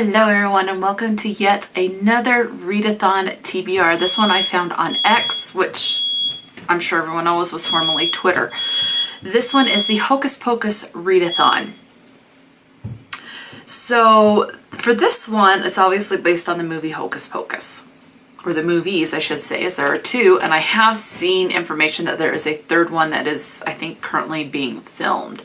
Hello everyone and welcome to yet another Readathon TBR. This one I found on X, which I'm sure everyone knows was formerly Twitter. This one is the Hocus Pocus Readathon. So for this one, it's obviously based on the movie Hocus Pocus. Or the movies, I should say, as there are two. And I have seen information that there is a third one that is, I think, currently being filmed.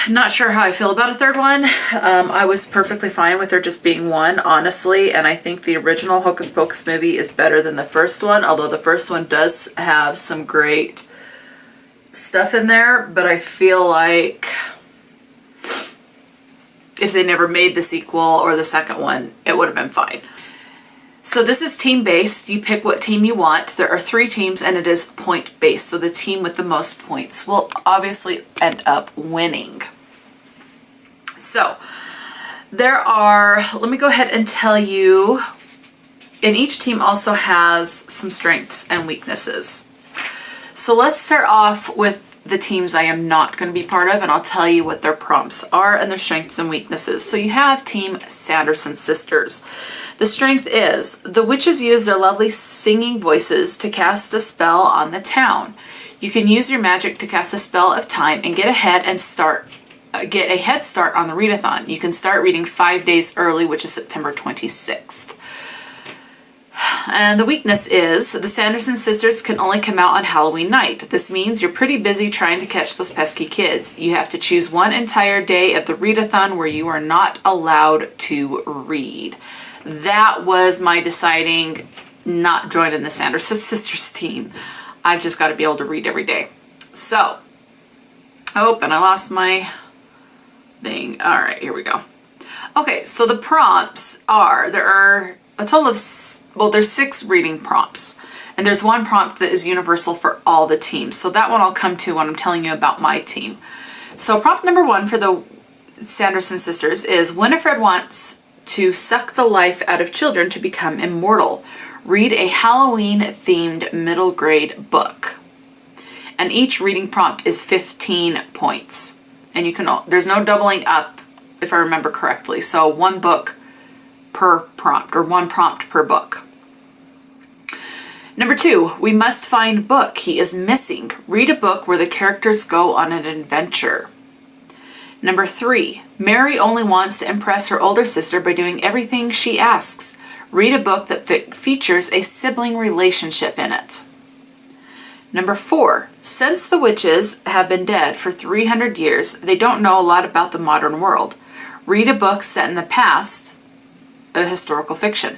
Not sure how I feel about a third one. I was perfectly fine with there just being one, honestly, and I think the original Hocus Pocus movie is better than the first one, although the first one does have some great stuff in there, but I feel like if they never made the sequel or the second one, it would have been fine. So this is team-based. You pick what team you want. There are 3 teams and it is point-based. So the team with the most points will obviously end up winning. So there are, let me go ahead and tell you, and each team also has some strengths and weaknesses. So let's start off with the teams I am not going to be part of, and I'll tell you what their prompts are and their strengths and weaknesses. So you have Team Sanderson Sisters. The strength is, the witches use their lovely singing voices to cast a spell on the town. You can use your magic to cast a spell of time and get ahead and get a head start on the readathon. You can start reading 5 days early, which is September 26th. And the weakness is, the Sanderson sisters can only come out on Halloween night. This means you're pretty busy trying to catch those pesky kids. You have to choose one entire day of the readathon where you are not allowed to read. That was my deciding not joining the Sanderson sisters team. I've just got to be able to read every day. So, oh, and I lost my thing. All right, here we go. Okay, so the prompts are, there are a total of, well, there's 6 reading prompts. And there's one prompt that is universal for all the teams. So that one I'll come to when I'm telling you about my team. So prompt number 1 for the Sanderson sisters is, Winifred wants to suck the life out of children to become immortal. Read a Halloween-themed middle grade book. And each reading prompt is 15 points. And you can, there's no doubling up, if I remember correctly. So 1 book per prompt, or 1 prompt per book. Number 2, we must find book. He is missing. Read a book where the characters go on an adventure. Number 3, Mary only wants to impress her older sister by doing everything she asks. Read a book that features a sibling relationship in it. Number 4, since the witches have been dead for 300 years, they don't know a lot about the modern world. Read a book set in the past, a historical fiction.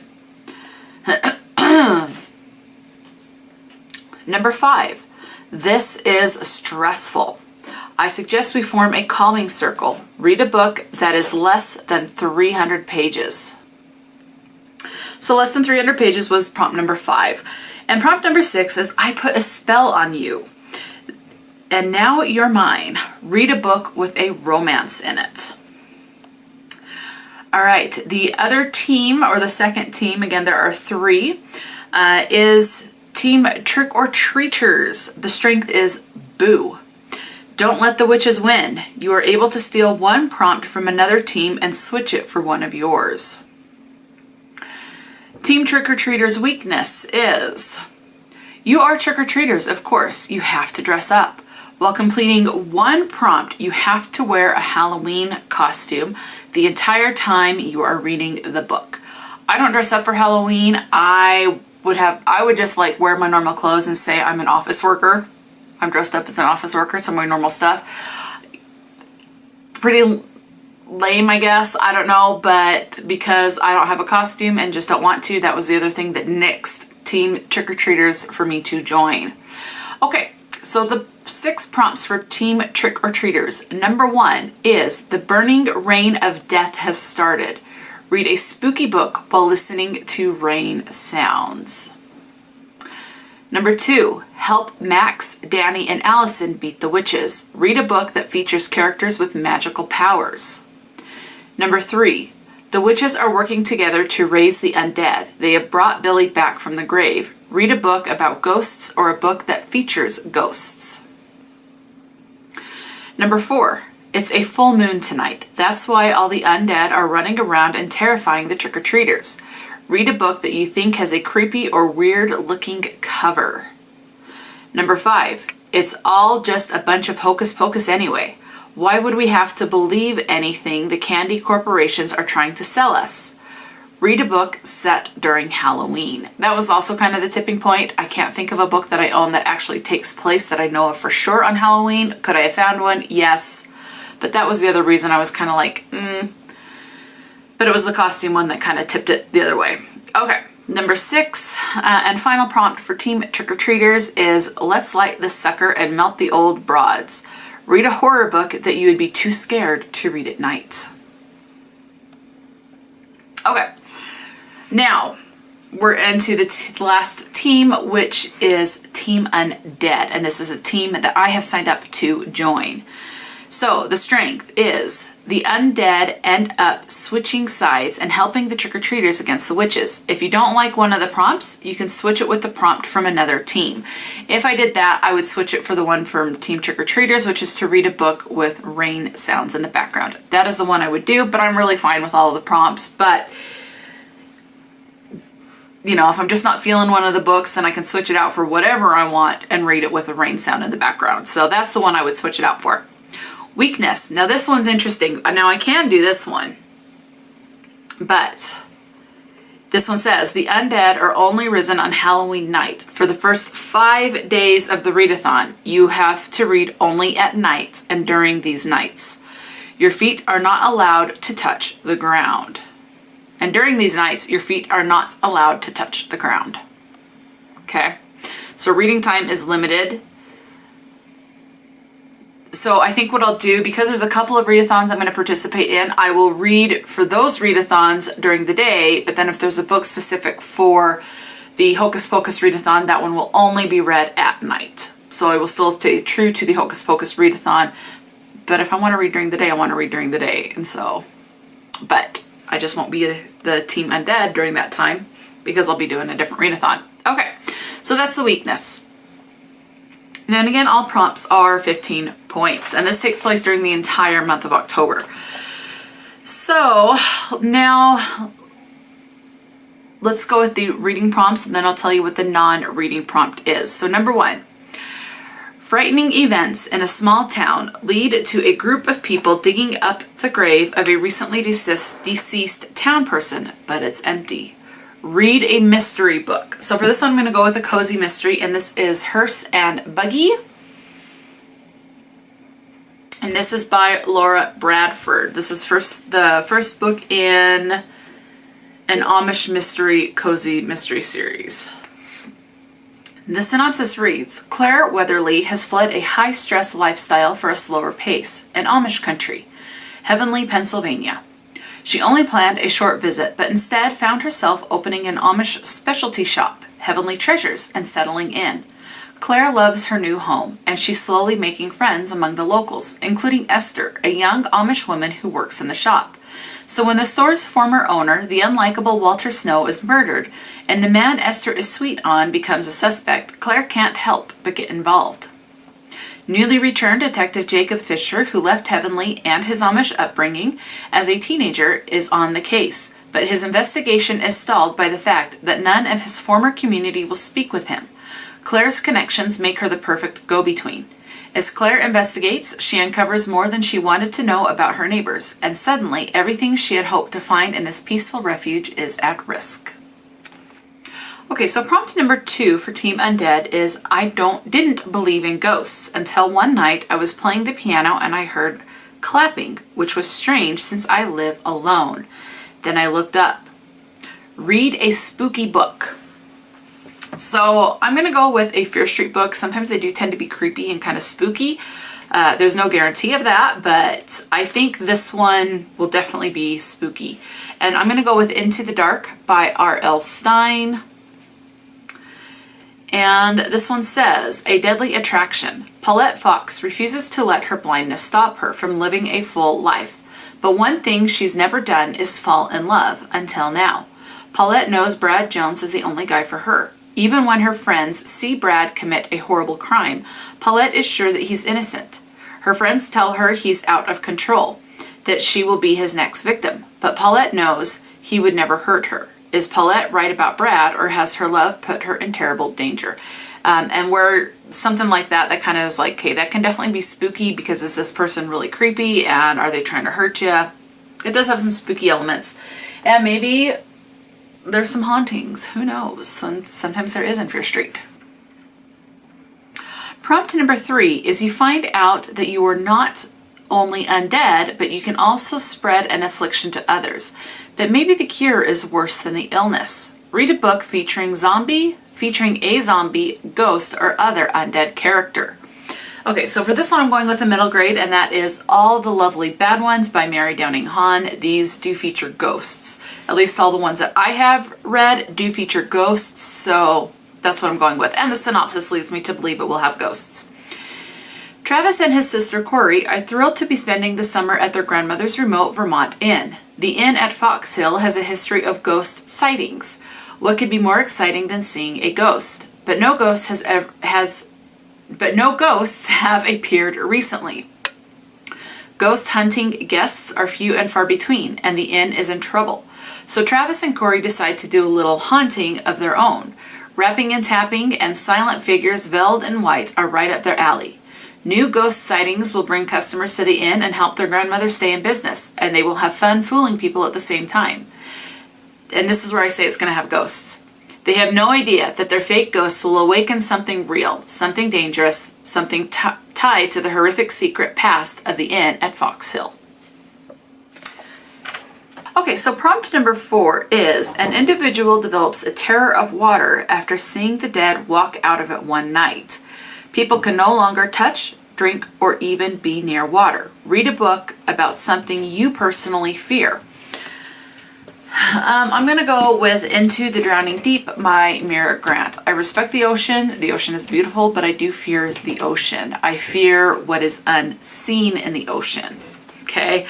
Number 5, this is stressful. I suggest we form a calming circle. Read a book that is less than 300 pages. So less than 300 pages was prompt number 5. And prompt number 6 is, I put a spell on you. And now you're mine. Read a book with a romance in it. All right, the other team, or the second team, again, there are 3, is Team Trick or Treaters. The strength is boo. Don't let the witches win. You are able to steal 1 prompt from another team and switch it for one of yours. Team Trick or Treaters' weakness is, you are trick or treaters, of course. You have to dress up. While completing 1 prompt, you have to wear a Halloween costume the entire time you are reading the book. I don't dress up for Halloween. I would just like wear my normal clothes and say I'm an office worker. I'm dressed up as an office worker, some of my normal stuff. Pretty lame, I guess. I don't know, but because I don't have a costume and just don't want to, that was the other thing that nixed Team Trick or Treaters for me to join. Okay, so the 6 prompts for Team Trick or Treaters. Number 1 is, the burning rain of death has started. Read a spooky book while listening to rain sounds. Number 2, help Max, Danny, and Allison beat the witches. Read a book that features characters with magical powers. Number 3, the witches are working together to raise the undead. They have brought Billy back from the grave. Read a book about ghosts or a book that features ghosts. Number 4, It's a full moon tonight. That's why all the undead are running around and terrifying the trick-or-treaters. Read a book that you think has a creepy or weird-looking cover. Number 5. It's all just a bunch of hocus pocus anyway. Why would we have to believe anything the candy corporations are trying to sell us? Read a book set during Halloween. That was also kind of the tipping point. I can't think of a book that I own that actually takes place that I know of for sure on Halloween. Could I have found one? Yes. But that was the other reason I was kind of like, But it was the costume one that kind of tipped it the other way. Okay, number 6 and final prompt for Team Trick-or-Treaters is let's light this sucker and melt the old broads. Read a horror book that you would be too scared to read at night. Okay. Now, we're into the last team, which is Team Undead. And this is a team that I have signed up to join. So, the strength is the undead end up switching sides and helping the trick-or-treaters against the witches. If you don't like one of the prompts, you can switch it with the prompt from another team. If I did that, I would switch it for the one from Team Trick-or-Treaters, which is to read a book with rain sounds in the background. That is the one I would do, but I'm really fine with all of the prompts. But you know, if I'm just not feeling one of the books, then I can switch it out for whatever I want and read it with a rain sound in the background. So that's the one I would switch it out for. Weakness. Now this one's interesting. Now I can do this one, but this one says the undead are only risen on Halloween night. For the first 5 days of the readathon, you have to read only at night and during these nights. Your feet are not allowed to touch the ground. And during these nights, your feet are not allowed to touch the ground. Okay? So reading time is limited. So I think what I'll do, because there's a couple of readathons I'm going to participate in, I will read for those readathons during the day, but then if there's a book specific for the Hocus Pocus Readathon, that one will only be read at night. So I will still stay true to the Hocus Pocus Readathon, but if I want to read during the day, I want to read during the day. And so, but I just won't be the Team Undead during that time because I'll be doing a different readathon. Okay, so that's the weakness. And then again, all prompts are 15 points, and this takes place during the entire month of October. So now let's go with the reading prompts, and then I'll tell you what the non-reading prompt is. So number 1, frightening events in a small town lead to a group of people digging up the grave of a recently deceased town person, but it's empty. Read a mystery book. So for this one, I'm going to go with a cozy mystery, and this is Hearse and Buggy. And this is by Laura Bradford. This is the first book in an Amish mystery, cozy mystery series. The synopsis reads, Claire Weatherly has fled a high-stress lifestyle for a slower pace in Amish country, Heavenly, Pennsylvania. She only planned a short visit, but instead found herself opening an Amish specialty shop, Heavenly Treasures, and settling in. Claire loves her new home, and she's slowly making friends among the locals, including Hester, a young Amish woman who works in the shop. So when the store's former owner, the unlikable Walter Snow, is murdered, and the man Hester is sweet on becomes a suspect, Claire can't help but get involved. Newly returned Detective Jacob Fisher, who left Heavenly and his Amish upbringing as a teenager, is on the case, but his investigation is stalled by the fact that none of his former community will speak with him. Claire's connections make her the perfect go-between. As Claire investigates, she uncovers more than she wanted to know about her neighbors, and suddenly everything she had hoped to find in this peaceful refuge is at risk. Okay, so prompt number 2 for Team Undead is I didn't believe in ghosts until one night I was playing the piano and I heard clapping, which was strange since I live alone. Then I looked up. Read a spooky book. So I'm going to go with a Fear Street book. Sometimes they do tend to be creepy and kind of spooky. There's no guarantee of that, but I think this one will definitely be spooky. And I'm going to go with Into the Dark by R.L. Stine. And this one says, a deadly attraction. Paulette Fox refuses to let her blindness stop her from living a full life. But one thing she's never done is fall in love, until now. Paulette knows Brad Jones is the only guy for her. Even when her friends see Brad commit a horrible crime, Paulette is sure that he's innocent. Her friends tell her he's out of control, that she will be his next victim. But Paulette knows he would never hurt her. Is Paulette right about Brad, or has her love put her in terrible danger? And where something like that, that kind of is like, okay, that can definitely be spooky, because is this person really creepy and are they trying to hurt you? It does have some spooky elements. And maybe there's some hauntings. Who knows? Sometimes there is in Fear Street. Prompt number 3 is you find out that you are not only undead, but you can also spread an affliction to others. That maybe the cure is worse than the illness. Read a book featuring a zombie, ghost, or other undead character. Okay, so for this one I'm going with a middle grade, and that is All the Lovely Bad Ones by Mary Downing Hahn. These do feature ghosts. At least all the ones that I have read do feature ghosts, so that's what I'm going with. And the synopsis leads me to believe it will have ghosts. Travis and his sister Corey are thrilled to be spending the summer at their grandmother's remote Vermont inn. The inn at Fox Hill has a history of ghost sightings. What could be more exciting than seeing a ghost? But no ghosts have appeared recently. Ghost hunting guests are few and far between, and the inn is in trouble. So Travis and Corey decide to do a little haunting of their own. Rapping and tapping and silent figures veiled in white are right up their alley. New ghost sightings will bring customers to the inn and help their grandmother stay in business, and they will have fun fooling people at the same time. And this is where I say it's going to have ghosts. They have no idea that their fake ghosts will awaken something real, something dangerous, something tied to the horrific secret past of the inn at Fox Hill. Okay, so prompt number 4 is an individual develops a terror of water after seeing the dead walk out of it one night. People can no longer touch, drink, or even be near water. Read a book about something you personally fear. I'm going to go with Into the Drowning Deep by Mira Grant. I respect the ocean. The ocean is beautiful, but I do fear the ocean. I fear what is unseen in the ocean. Okay?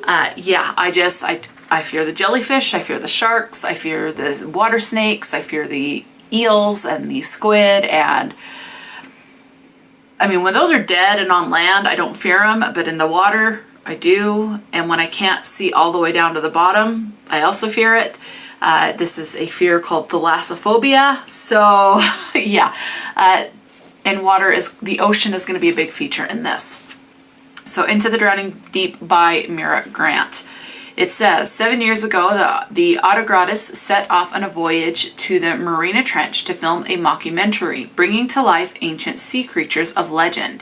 I fear the jellyfish. I fear the sharks. I fear the water snakes. I fear the eels and the squid. And I mean, when those are dead and on land, I don't fear them, but in the water, I do. And when I can't see all the way down to the bottom, I also fear it. This is a fear called thalassophobia. So yeah, and the ocean is going to be a big feature in this. So Into the Drowning Deep by Mira Grant. It says, 7 years ago, the Autogratis set off on a voyage to the Marina Trench to film a mockumentary, bringing to life ancient sea creatures of legend.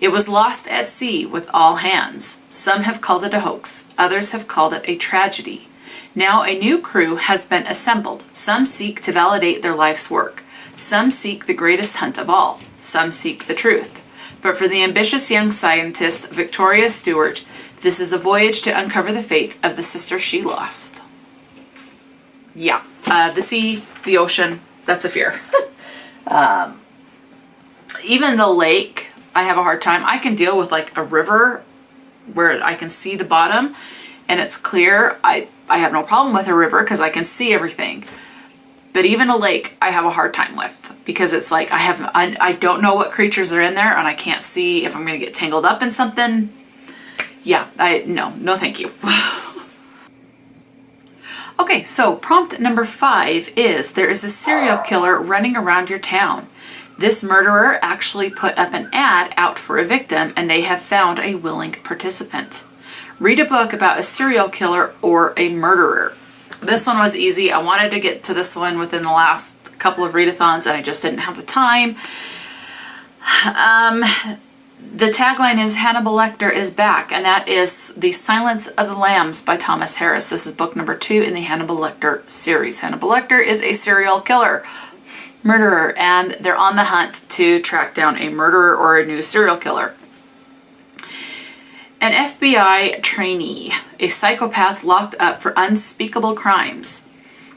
It was lost at sea with all hands. Some have called it a hoax. Others have called it a tragedy. Now a new crew has been assembled. Some seek to validate their life's work. Some seek the greatest hunt of all. Some seek the truth. But for the ambitious young scientist, Victoria Stewart, this is a voyage to uncover the fate of the sister she lost. Yeah, the sea, the ocean, that's a fear. Even the lake, I have a hard time. I can deal with like a river where I can see the bottom and it's clear. I have no problem with a river because I can see everything. But even a lake, I have a hard time with because it's like I don't know what creatures are in there and I can't see if I'm going to get tangled up in something. Yeah, no thank you. Okay, so prompt number 5 is there is a serial killer running around your town. This murderer actually put up an ad out for a victim and they have found a willing participant. Read a book about a serial killer or a murderer. This one was easy. I wanted to get to this one within the last couple of readathons and I just didn't have the time. The tagline is Hannibal Lecter is back, and that is The Silence of the Lambs by Thomas Harris. This is book number 2 in the Hannibal Lecter series. Hannibal Lecter is a serial killer, murderer, and they're on the hunt to track down a murderer or a new serial killer. An FBI trainee, a psychopath locked up for unspeakable crimes,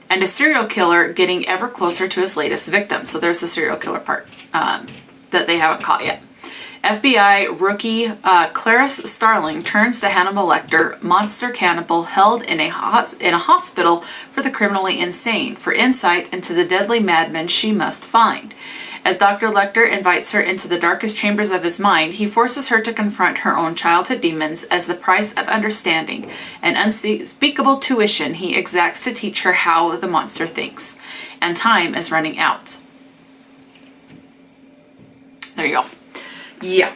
and a serial killer getting ever closer to his latest victim. So there's the serial killer part that they haven't caught yet. FBI rookie Clarice Starling turns to Hannibal Lecter, monster cannibal held in a hospital for the criminally insane, for insight into the deadly madman she must find. As Dr. Lecter invites her into the darkest chambers of his mind, he forces her to confront her own childhood demons as the price of understanding, an unspeakable tuition he exacts to teach her how the monster thinks. And time is running out. There you go. Yeah.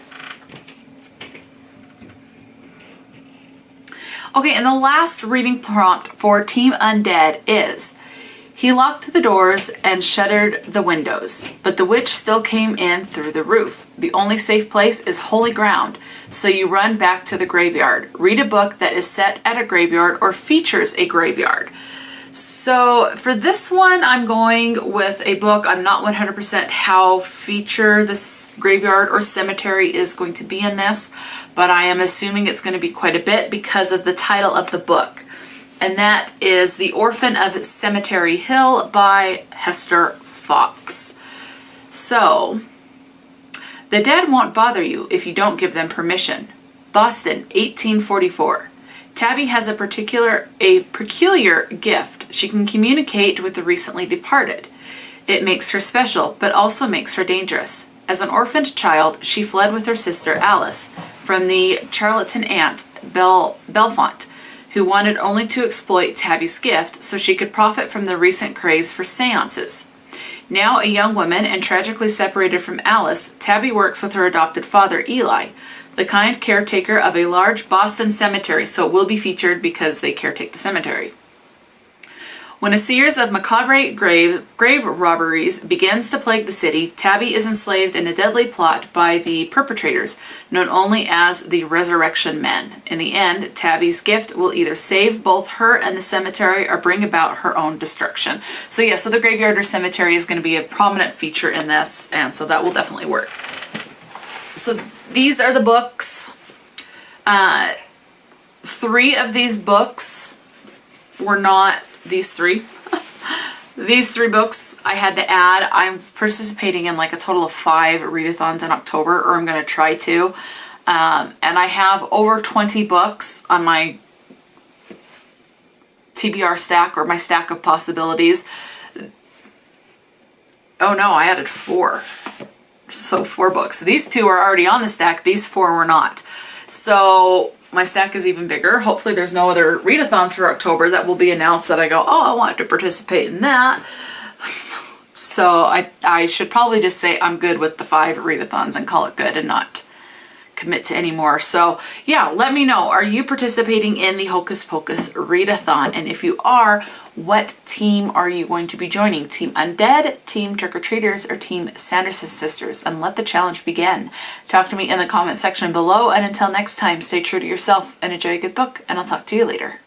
Okay, and the last reading prompt for Team Undead is, he locked the doors and shuttered the windows, but the witch still came in through the roof. The only safe place is holy ground, so you run back to the graveyard. Read a book that is set at a graveyard or features a graveyard. So for this one, I'm going with a book. I'm not 100% how feature this graveyard or cemetery is going to be in this, but I am assuming it's going to be quite a bit because of the title of the book. And that is The Orphan of Cemetery Hill by Hester Fox. So, the dead won't bother you if you don't give them permission. Boston, 1844. Tabby has a peculiar gift. She can communicate with the recently departed. It makes her special, but also makes her dangerous. As an orphaned child, she fled with her sister Alice from the charlatan aunt Belfont, who wanted only to exploit Tabby's gift so she could profit from the recent craze for seances. Now a young woman and tragically separated from Alice, Tabby works with her adopted father, Eli, the kind caretaker of a large Boston cemetery, so it will be featured because they caretake the cemetery. When a series of macabre grave robberies begins to plague the city, Tabby is enslaved in a deadly plot by the perpetrators, known only as the Resurrection Men. In the end, Tabby's gift will either save both her and the cemetery or bring about her own destruction. So yeah, so the graveyard or cemetery is going to be a prominent feature in this, and so that will definitely work. So these are the books. 3 of these books were not these 3. These 3 books I had to add. I'm participating in like a total of 5 readathons in October, or I'm going to try to. And I have over 20 books on my TBR stack, or my stack of possibilities. Oh no, I added 4. So 4 books. These 2 are already on the stack. These 4 were not. So my stack is even bigger. Hopefully there's no other readathons for October that will be announced that I go, oh, I want to participate in that. So I should probably just say I'm good with the 5 readathons and call it good and not commit to any more. So yeah, let me know. Are you participating in the Hocus Pocus Readathon? And if you are, what team are you going to be joining? Team Undead, Team Trick-or-Treaters, or Team Sanderson Sisters? And let the challenge begin. Talk to me in the comment section below. And until next time, stay true to yourself and enjoy a good book. And I'll talk to you later.